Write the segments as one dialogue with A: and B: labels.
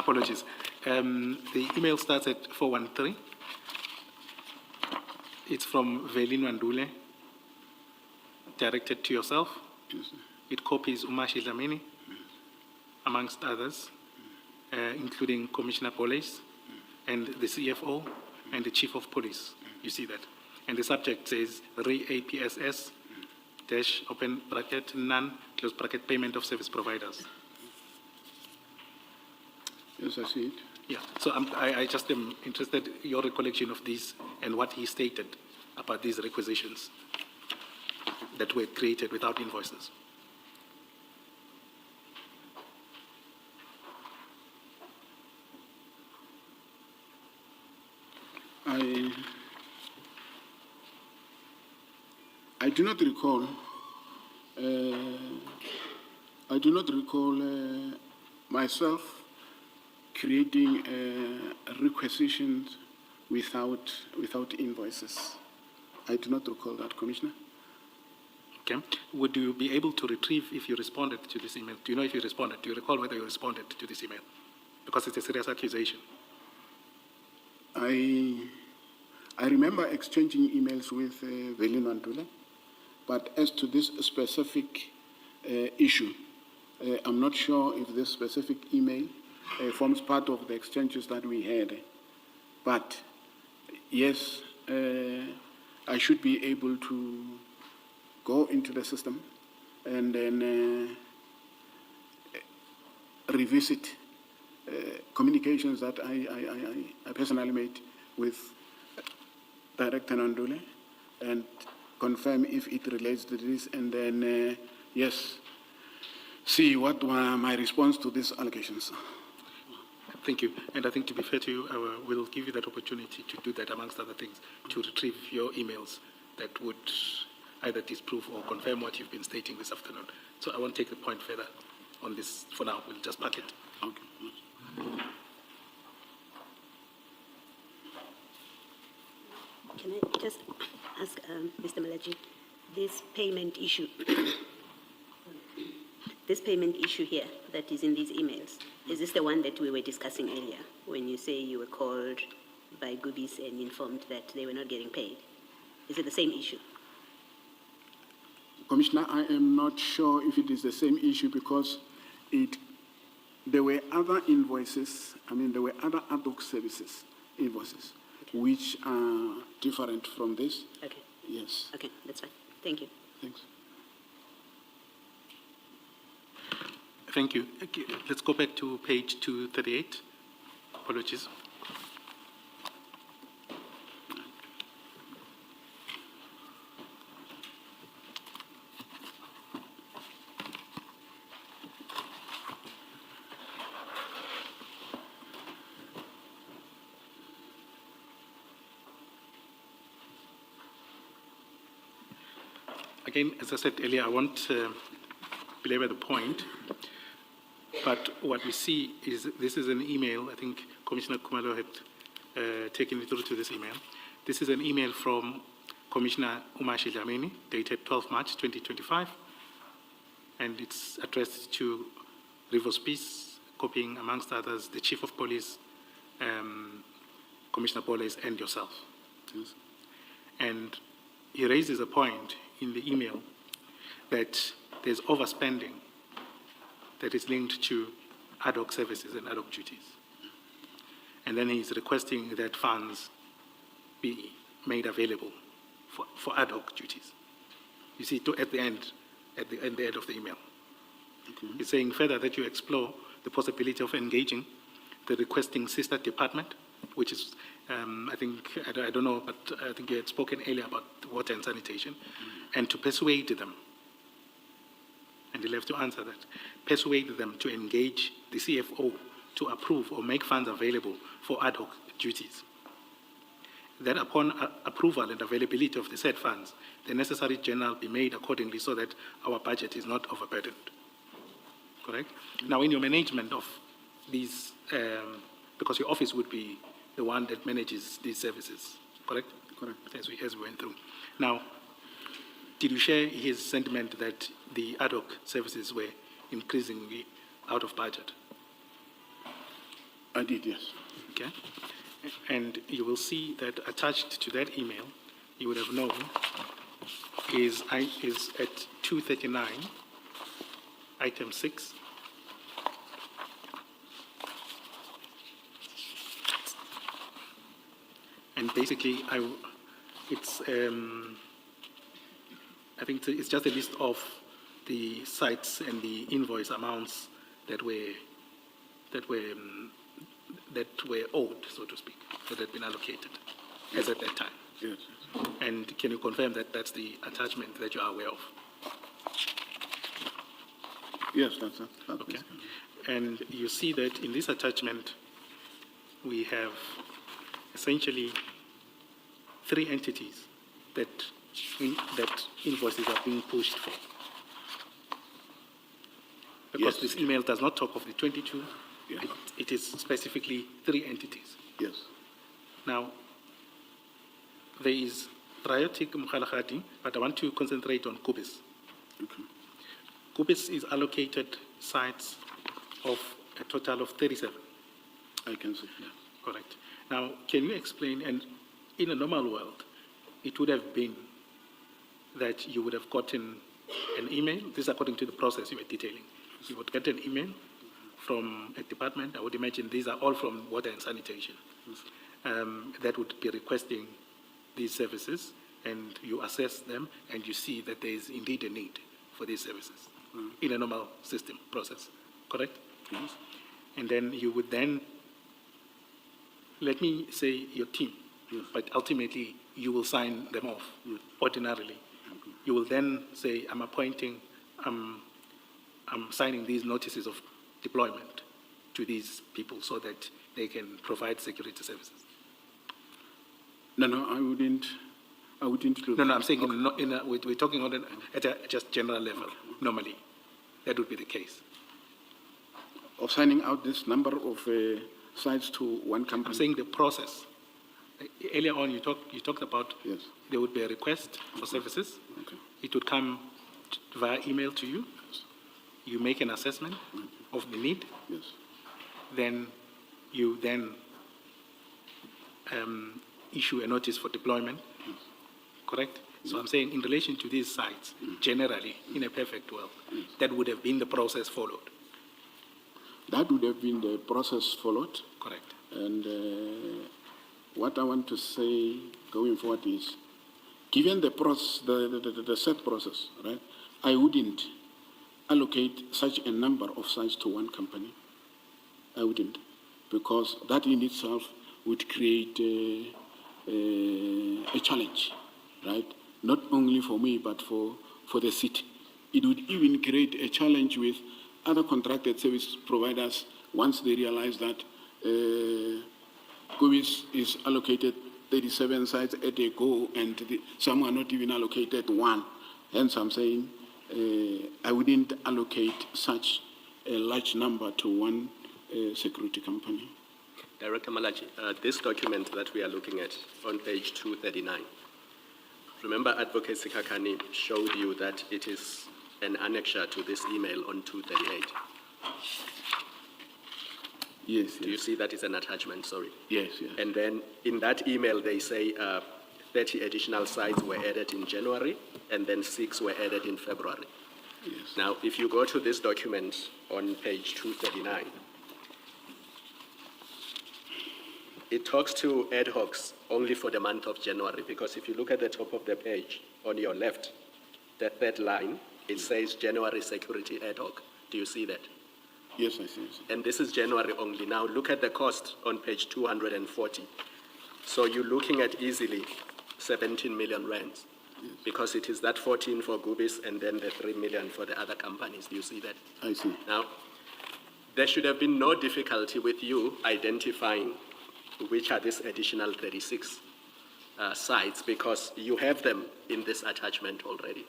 A: Apologies. The email starts at 413. It's from Velin Wandule, directed to yourself.
B: Yes, sir.
A: It copies Umashi Dlamini, amongst others, including Commissioner Police and the CFO and the Chief of Police. You see that. And the subject says re-APSS dash open bracket none close bracket payment of service providers.
B: Yes, I see it.
A: Yeah, so I just am interested in your recollection of this and what he stated about these requisitions that were created without invoices.
B: I do not recall. I do not recall myself creating requisitions without invoices. I do not recall that, Commissioner.
A: Okay. Would you be able to retrieve if you responded to this email? Do you know if you responded? Do you recall whether you responded to this email? Because it's a serious accusation.
B: I remember exchanging emails with Velin Wandule, but as to this specific issue, I'm not sure if this specific email forms part of the exchanges that we had. But yes, I should be able to go into the system and then revisit communications that I personally made with Director Nandule and confirm if it relates to this, and then, yes, see what my response to these allegations.
A: Thank you. And I think to be fair to you, we'll give you that opportunity to do that, amongst other things, to retrieve your emails that would either disprove or confirm what you've been stating this afternoon. So I won't take the point further on this for now. We'll just park it.
B: Okay.
C: Can I just ask Mr. Malatji, this payment issue, this payment issue here that is in these emails, is this the one that we were discussing earlier when you say you were called by Goodies and informed that they were not getting paid? Is it the same issue?
B: Commissioner, I am not sure if it is the same issue because there were other invoices, there were other ad hoc services invoices, okay, which are different from this.
C: Okay.
B: Yes.
C: Okay, that's fine. Thank you.
B: Thanks.
A: Thank you. Okay, let's go back to page 238. Apologies. Again, as I said earlier, I won't belabor the point, but what we see is this is an email. I think Commissioner Kumalo had taken me through to this email. This is an email from Commissioner Umashi Dlamini, dated 12 March 2025, and it's addressed to Spies, copying, amongst others, the Chief of Police, Commissioner Police, and yourself.
B: Yes.
A: And he raises a point in the email that there's overspending that is linked to ad hoc services and ad hoc duties. And then he's requesting that funds be made available for ad hoc duties. You see, at the end of the email.
B: Okay.
A: He's saying further that you explore the possibility of engaging the requesting sister department, which is, I don't know, but I think you had spoken earlier about water and sanitation, and to persuade them, and you'll have to answer that, persuade them to engage the CFO to approve or make funds available for ad hoc duties. That upon approval and availability of the said funds, the necessary journal be made accordingly so that our budget is not overburdened. Correct? Now, in your management of these, because your office would be the one that manages these services, correct?
B: Correct.
A: As we went through. Now, did you share his sentiment that the ad hoc services were increasingly out of budget?
B: I did, yes.
A: Okay? And you will see that attached to that email, you would have known, is at 239, item 6. And basically, I think it's just a list of the sites and the invoice amounts that were owed, so to speak, that had been allocated as at that time.
B: Yes.
A: And can you confirm that that's the attachment that you are aware of?
B: Yes, that's
A: Okay. And you see that in this attachment, we have essentially 3 entities that invoices are being pushed for. Because
B: Yes.
A: this email does not talk of the 22,
B: Yeah.
A: it is specifically 3 entities.
B: Yes.
A: Now, there is Riotic Mukhalakati, but I want to concentrate on Kubis.
B: Okay.
A: Kubis is allocated sites of a total of 37.
B: I can see. Yeah.
A: Correct. Now, can you explain, and in a normal world, it would have been that you would have gotten an email, this is according to the process you were detailing. You would get an email from a department, I would imagine these are all from water and sanitation, that would be requesting these services, and you assess them, and you see that there is indeed a need for these services in a normal system process, correct?
B: Yes.
A: And then you would then, let me say your team,
B: Yes.
A: but ultimately you will sign them off
B: Yes.
A: ordinarily. You will then say, I'm signing these notices of deployment to these people so that they can provide security services.
B: No, I wouldn't do
A: No, I'm saying we're talking at a just general level, normally. That would be the case.
B: of signing out this number of sites to one company.
A: I'm saying the process. Earlier on, you talked about
B: Yes.
A: there would be a request for services.
B: Okay.
A: It would come via email to you. You make an assessment of the need.
B: Yes.
A: Then you issue a notice for deployment. Correct? So I'm saying in relation to these sites, generally, in a perfect world, that would have been the process followed.
B: That would have been the process followed.
A: Correct.
B: And what I want to say going forward is, given the process, the set process, right, I wouldn't allocate such a number of sites to one company. I wouldn't, because that in itself would create a challenge, right? Not only for me, but for the city. It would even create a challenge with other contracted service providers once they realize that Comm'n is allocated 37 sites at a go, and some are not even allocated 1. Hence, I'm saying I wouldn't allocate such a large number to one security company.
D: Director Malatji, this document that we are looking at on page 239, remember Advocate Sikakani showed you that it is an annexure to this email on 238.
B: Yes,
D: Do you see that is an attachment? Sorry.
B: Yes.
D: And then in that email, they say 30 additional sites were added in January, and then 6 were added in February.
B: Yes.
D: Now, if you go to this document on page 239, it talks to ad hocs only for the month of January, because if you look at the top of the page on your left, the third line, it says January security ad hoc. Do you see that?
B: Yes, I see.
D: And this is January only. Now look at the cost on page 240. So you're looking at easily 17 million rands, because it is that 14 for Gubis and then the 3 million for the other companies. Do you see that?
B: I see.
D: Now, there should have been no difficulty with you identifying which are these additional 36 sites, because you have them in this attachment already.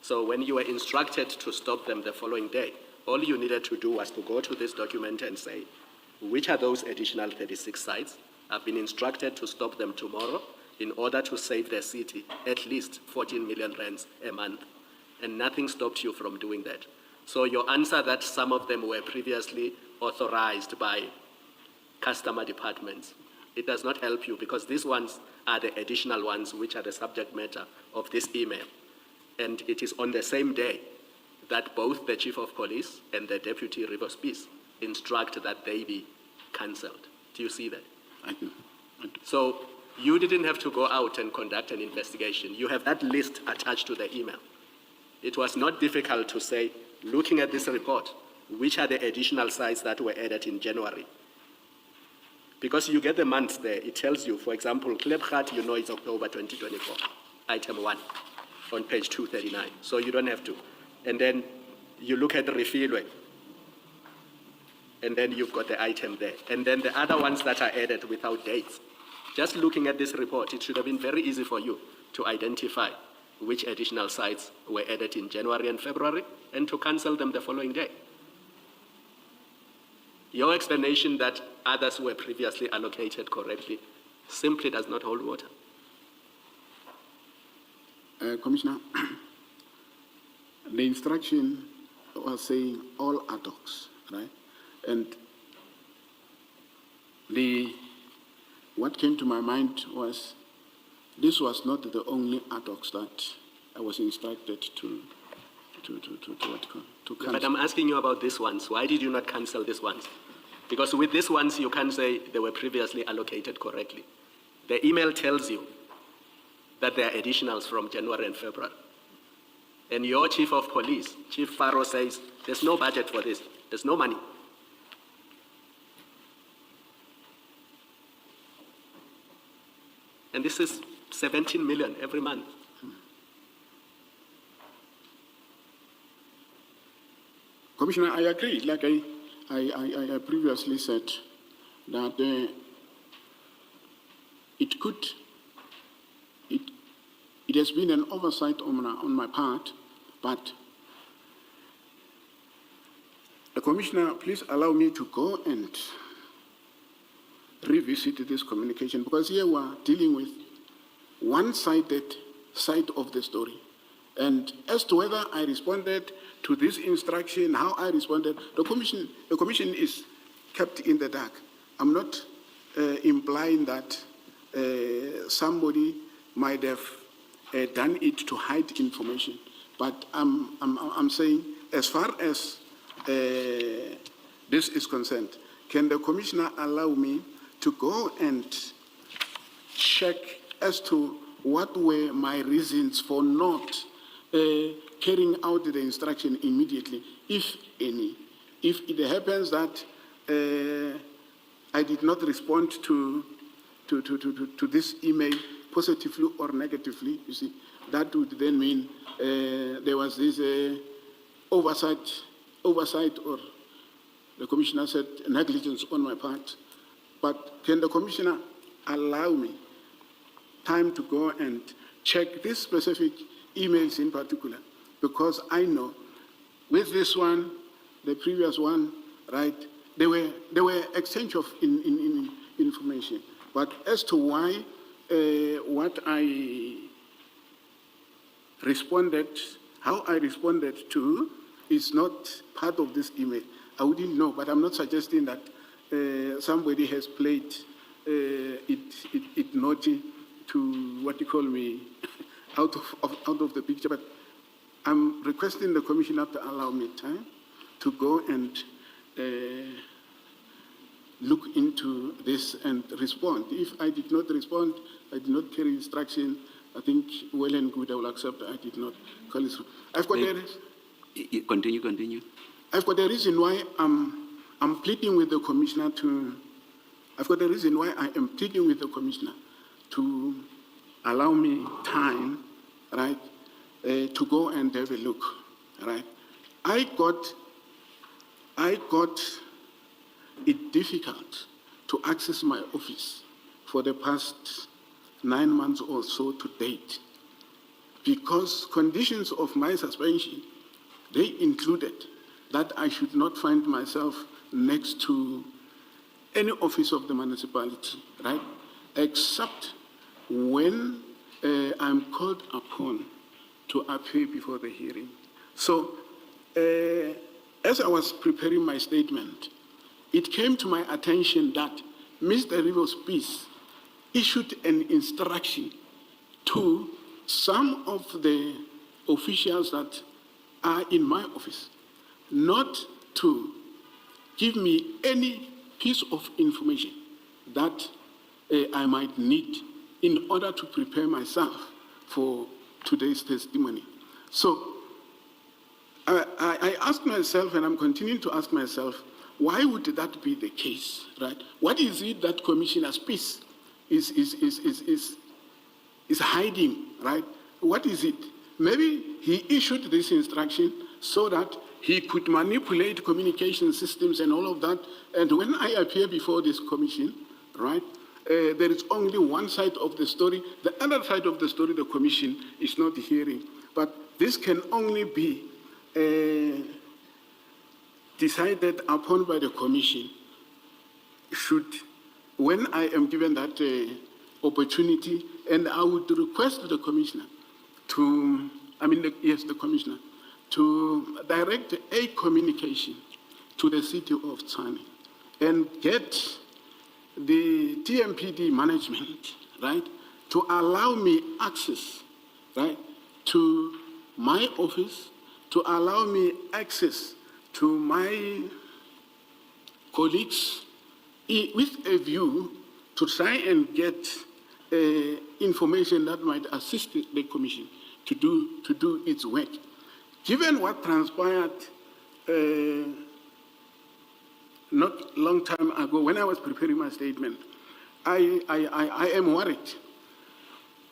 D: So when you were instructed to stop them the following day, all you needed to do was to go to this document and say, which are those additional 36 sites? I've been instructed to stop them tomorrow in order to save the city at least 14 million rands a month. And nothing stopped you from doing that. So your answer that some of them were previously authorized by customer departments. It does not help you because these ones are the additional ones which are the subject matter of this email. And it is on the same day that both the Chief of Police and the Deputy River Spies instruct that they be cancelled. Do you see that?
B: I do.
D: So you didn't have to go out and conduct an investigation. You have that list attached to the email. It was not difficult to say, looking at this report, which are the additional sites that were added in January? Because you get the months there, it tells you, for example, Klebgat, you know it's October 2024, item 1, on page 239. So you don't have to. And then you look at Refilwe, and then you've got the item there. And then the other ones that are added without dates. Just looking at this report, it should have been very easy for you to identify which additional sites were added in January and February and to cancel them the following day. Your explanation that others were previously allocated correctly simply does not hold water.
B: Commissioner, the instruction was saying all ad hocs, right? And what came to my mind was this was not the only ad hocs that I was instructed to cancel.
D: But I'm asking you about these ones. Why did you not cancel these ones? Because with these ones, you can't say they were previously allocated correctly. The email tells you that there are additionals from January and February. And your Chief of Police, Chief Faro, says there's no budget for this. There's no money. And this is 17 million every month.
B: Commissioner, I agree. Like I previously said, that it has been an oversight on my part, but Commissioner, please allow me to go and revisit this communication, because here we're dealing with one-sided side of the story. And as to whether I responded to this instruction, how I responded, the commission is kept in the dark. I'm not implying that somebody might have done it to hide information, but I'm saying, as far as this is concerned, can the commissioner allow me to go and check as to what were my reasons for not carrying out the instruction immediately, if any? If it happens that I did not respond to this email positively or negatively, you see, that would then mean there was this oversight, or the commissioner said negligence on my part. But can the commissioner allow me time to go and check these specific emails in particular? Because I know with this one, the previous one, right, there were exchange of information. But as to why what I responded, how I responded to, is not part of this email, I wouldn't know. But I'm not suggesting that somebody has played it naughty to what you call me out of the picture. But I'm requesting the commissioner to allow me time to go and look into this and respond. If I did not respond, I did not carry instruction, I think well and good, I will accept that I did not call it. I've got
E: Continue.
B: I've got a reason why I'm pleading with the commissioner to. I've got a reason why I am pleading with the commissioner to allow me time, right, to go and have a look, right. I got it difficult to access my office for the past 9 months or so to date, because conditions of my suspension, they included that I should not find myself next to any office of the municipality, right, except when I'm called upon to appear before the hearing. So, as I was preparing my statement, it came to my attention that Mr. Rivers Spies issued an instruction to some of the officials that are in my office not to give me any piece of information that I might need in order to prepare myself for today's testimony. So I asked myself, and I'm continuing to ask myself, why would that be the case, right? What is it that Commissioner Spies is hiding, right? What is it? Maybe he issued this instruction so that he could manipulate communication systems and all of that. And when I appear before this commission, right, there is only one side of the story. The other side of the story, the commission is not hearing. But this can only be decided upon by the commission when I am given that opportunity, and I would request the commissioner the commissioner, to direct a communication to the city of Tshwane and get the TMPD management, right, to allow me access, right, to my office, to allow me access to my colleagues with a view to try and get information that might assist the commission to do its work. Given what transpired not long time ago when I was preparing my statement, I am worried.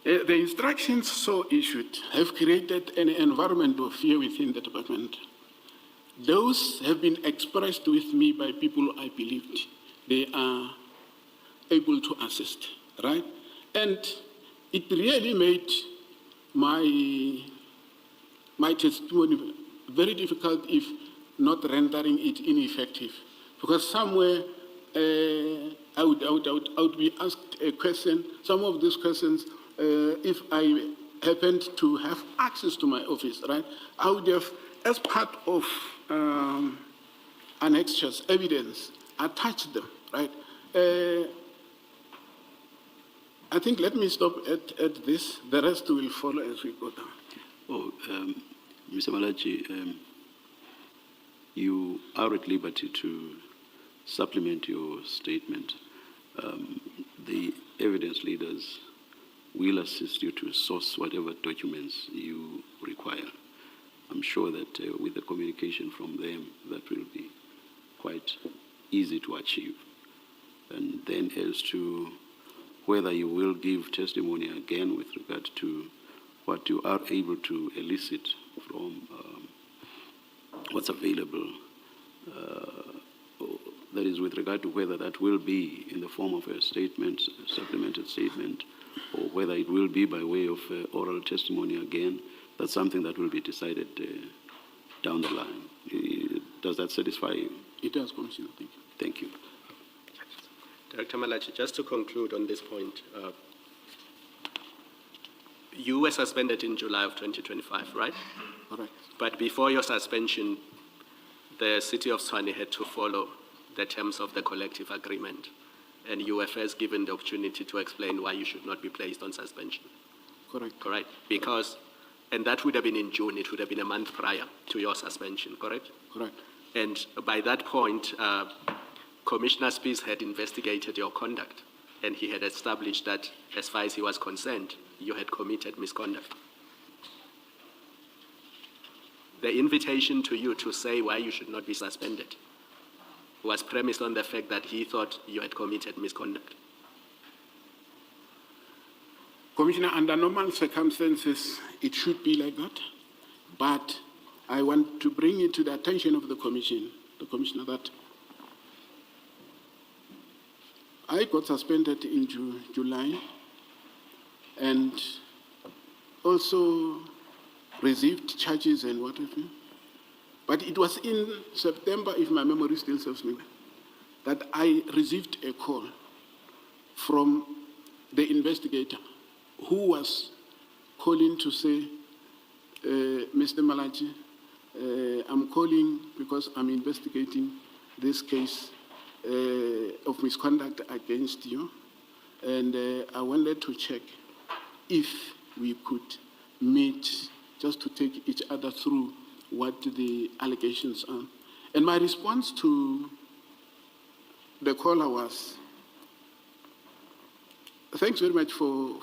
B: The instructions so issued have created an environment of fear within the department. Those have been expressed with me by people I believed they are able to assist, right? And it really made my testimony very difficult, if not rendering it ineffective. Because somewhere I would be asked a question, some of these questions, if I happened to have access to my office, right, I would have, as part of annexures, evidence, attached them, right? I think let me stop at this. The rest will follow as we go down.
E: Oh, Mr. Malatji, you are at liberty to supplement your statement. The evidence leaders will assist you to source whatever documents you require. I'm sure that with the communication from them, that will be quite easy to achieve. And then as to whether you will give testimony again with regard to what you are able to elicit from what's available, that is with regard to whether that will be in the form of a statement, a supplemented statement, or whether it will be by way of oral testimony again, that's something that will be decided down the line. Does that satisfy you?
B: It does, Commissioner. Thank you.
E: Thank you.
D: Director Malatji, just to conclude on this point, you were suspended in July of 2025, right?
B: Correct.
D: But before your suspension, the city of Tshwane had to follow the terms of the collective agreement, and you were first given the opportunity to explain why you should not be placed on suspension.
B: Correct.
D: Correct? Because, and that would have been in June, it would have been a month prior to your suspension, correct?
B: Correct.
D: And by that point, Commissioner Spies had investigated your conduct, and he had established that, as far as he was concerned, you had committed misconduct. The invitation to you to say why you should not be suspended was premised on the fact that he thought you had committed misconduct.
B: Commissioner, under normal circumstances, it should be like that. But I want to bring it to the attention of the commissioner, that I got suspended in July and also received charges and what have you. But it was in September, if my memory still serves me, that I received a call from the investigator who was calling to say, Mr. Malatji, I'm calling because I'm investigating this case of misconduct against you, and I wanted to check if we could meet just to take each other through what the allegations are. And my response to the caller was, thanks very much for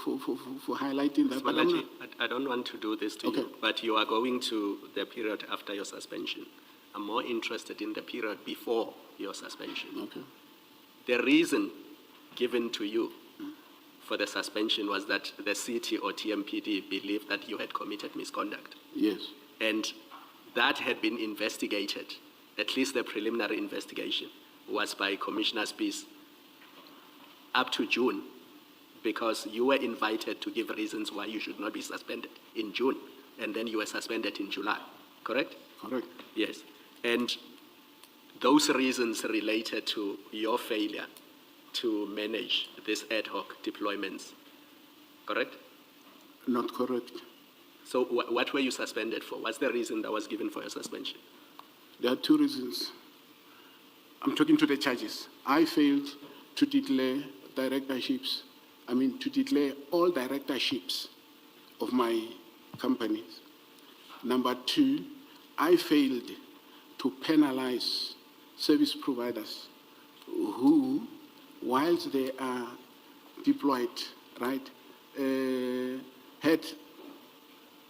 B: highlighting that. but I'm
D: Malatji,
B: not-
D: I don't want to do this to
B: Okay.
D: you, but you are going to the period after your suspension. I'm more interested in the period before your suspension.
B: Okay.
D: The reason given to you for the suspension was that the city or TMPD believed that you had committed misconduct.
B: Yes.
D: And that had been investigated, at least the preliminary investigation was by Commissioner Spies up to June, because you were invited to give reasons why you should not be suspended in June, and then you were suspended in July, correct?
B: Correct.
D: Yes. And those reasons related to your failure to manage these ad hoc deployments, correct?
B: Not correct.
D: So what were you suspended for? What's the reason that was given for your suspension?
B: There are two reasons. I'm talking to the charges. I failed to declare directorships. To declare all directorships of my companies. Number two, I failed to penalize service providers who, whilst they are deployed, right, had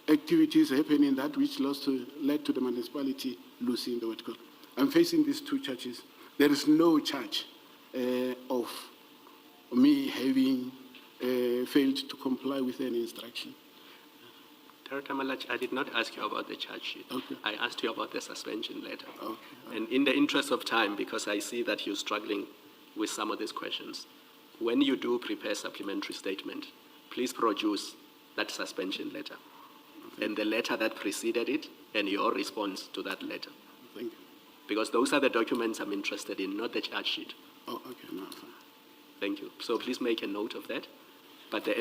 B: activities happening that which led to the municipality losing the word call. I'm facing these two charges. There is no charge of me having failed to comply with any instruction.
D: Director Malatji, I did not ask you about the charge sheet.
B: Okay.
D: I asked you about the suspension letter.
B: Okay.
D: And in the interest of time, because I see that you're struggling with some of these questions, when you do prepare a supplementary statement, please produce that suspension letter and the letter that preceded it and your response to that letter.
B: Thank you.
D: Because those are the documents I'm interested in, not the charge sheet.
B: Oh, okay, no, fine.
D: Thank you. So please make a note of that. But the